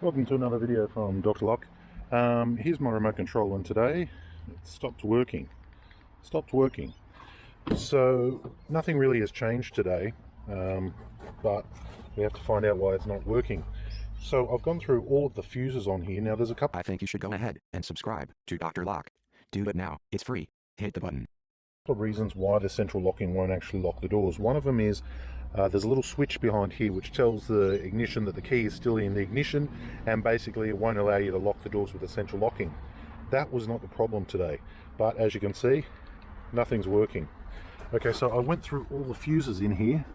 Welcome to another video from Dr. Lock. Here's my remote control, and today it stopped working. So nothing really has changed today, but we have to find out why it's not working. So I've gone through all of the fuses on here. Now there's a couple. I think you should go ahead and subscribe to Dr. Lock. Do it now. It's free. Hit the button. Of reasons why the central locking won't actually lock the doors. One of them is there's a little switch behind here which tells the ignition that the key is still in the ignition, and basically it won't allow you to lock the doors with the central locking. That was not the problem today, but as you can see, nothing's working. Okay, so I went through all the fuses in here.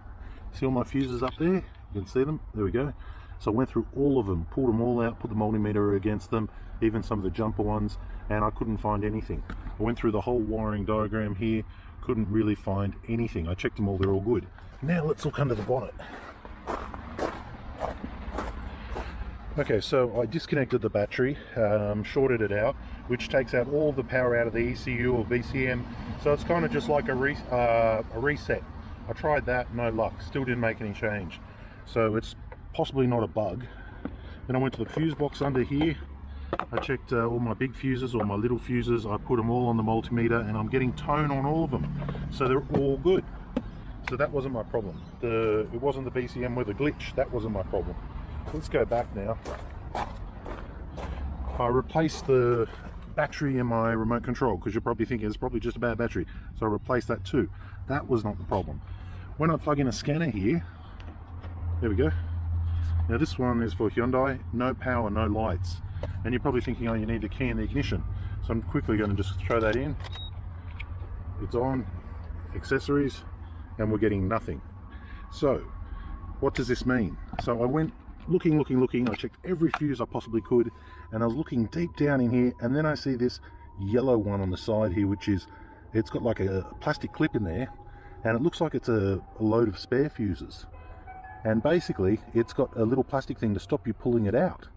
See all my fuses up there? You can see them. There we go. So I went through all of them, pulled them all out, put the multimeter against them, even some of the jumper ones, and I couldn't find anything. I went through the whole wiring diagram here, couldn't really find anything. I checked them all, they're all good. Now let's look under the bonnet. Okay, so I disconnected the battery, shorted it out, which takes out all the power out of the ECU or BCM. So it's kind of just like a reset. I tried that, no luck, still didn't make any change. So it's possibly not a bug. Then I went to the fuse box under here. I checked all my big fuses or my little fuses. I put them all on the multimeter, and I'm getting tone on all of them, so they're all good. So that wasn't my problem. It wasn't the BCM with a glitch. That wasn't my problem. So let's go back now. I replaced the battery in my remote control, because you're probably thinking it's probably just a bad battery. So I replaced that too. That was not the problem. When I plug in a scanner here, there we go. Now this one is for Hyundai, no power, no lights. And you're probably thinking, oh, you need the key in the ignition. So I'm quickly going to just throw that in. It's on, accessories, and we're getting nothing. So what does this mean? So I went looking, I checked every fuse I possibly could, and I was looking deep down in here, and then I see this yellow one on the side here, which is, it's got like a plastic clip in there, and it looks like it's a load of spare fuses. And basically it's got a little plastic thing to stop you pulling it out.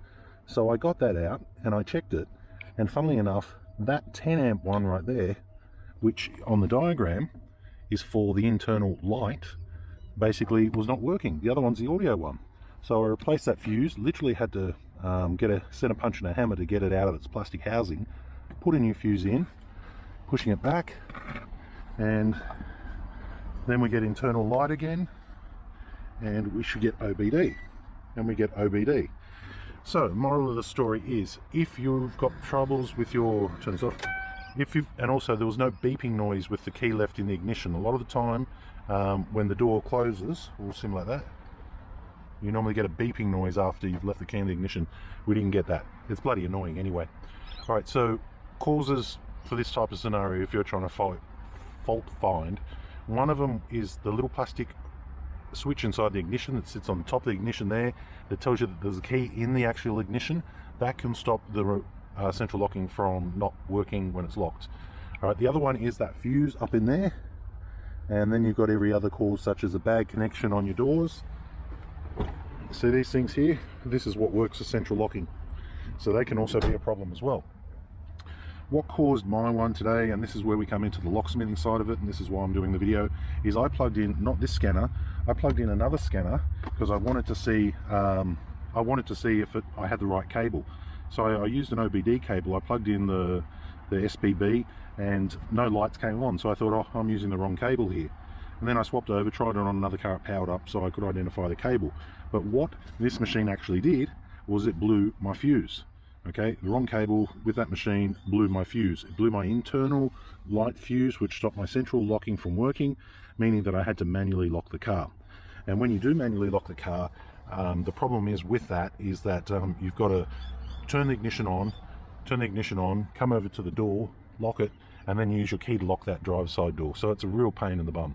So I got that out and I checked it, and funnily enough, that 10 amp one right there, which on the diagram is for the internal light, basically was not working. The other one's the audio one. So I replaced that fuse, literally had to get a center punch and a hammer to get it out of its plastic housing, put a new fuse in, pushing it back, and then we get internal light again, and we should get OBD, and we get OBD. So moral of the story is, if you've got troubles with your, turn this off, and also there was no beeping noise with the key left in the ignition. A lot of the time when the door closes, or something like that, you normally get a beeping noise after you've left the key in the ignition. We didn't get that. It's bloody annoying anyway. All right, so causes for this type of scenario, if you're trying to fault find, one of them is the little plastic switch inside the ignition that sits on top of the ignition there, that tells you that there's a key in the actual ignition. That can stop the central locking from not working when it's locked. All right, the other one is that fuse up in there, and then you've got every other cause, such as a bad connection on your doors. See these things here? This is what works as central locking, so they can also be a problem as well. What caused my one today, and this is where we come into the locksmithing side of it, and this is why I'm doing the video, is I plugged in, not this scanner, I plugged in another scanner because I wanted to see if I had the right cable. So I used an OBD cable. I plugged in the SPB, and no lights came on, so I thought, oh, I'm using the wrong cable here. And then I swapped over, tried it on another car, it powered up, so I could identify the cable. But what this machine actually did was it blew my fuse. Okay, the wrong cable with that machine blew my fuse. It blew my internal light fuse, which stopped my central locking from working, meaning that I had to manually lock the car. And when you do manually lock the car, the problem is with that is that you've got to turn the ignition on, come over to the door, lock it, and then use your key to lock that driver's side door. So it's a real pain in the bum.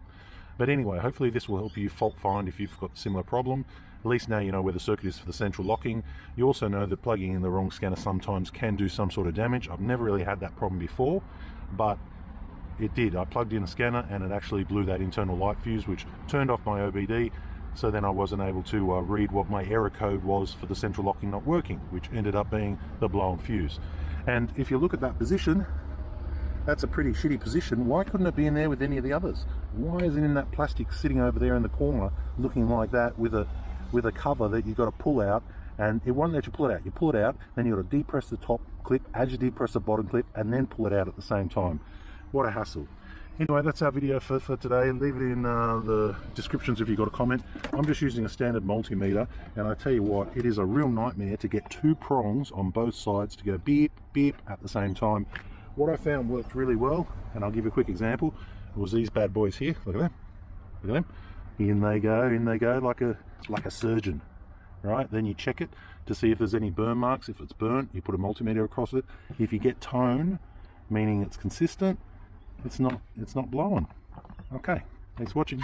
But anyway, hopefully this will help you fault find if you've got a similar problem. At least now you know where the circuit is for the central locking. You also know that plugging in the wrong scanner sometimes can do some sort of damage. I've never really had that problem before, but it did. I plugged in a scanner and it actually blew that internal light fuse, which turned off my OBD. So then I wasn't able to read what my error code was for the central locking not working, which ended up being the blown fuse. And if you look at that position, that's a pretty shitty position. Why couldn't it be in there with any of the others? Why is it in that plastic sitting over there in the corner looking like that with a cover that you've got to pull out and it won't let you pull it out. You pull it out, then you've got to depress the top clip, as you depress the bottom clip, and then pull it out at the same time. What a hassle. Anyway, that's our video for today. Leave it in the descriptions if you've got a comment. I'm just using a standard multimeter, and I tell you what, it is a real nightmare to get 2 prongs on both sides to go beep, beep at the same time. What I found worked really well, and I'll give you a quick example, was these bad boys here. Look at them. Look at them. In they go like a surgeon. Right, then you check it to see if there's any burn marks. If it's burnt, you put a multimeter across it. If you get tone, meaning it's consistent, it's not blowing. Okay, thanks for watching.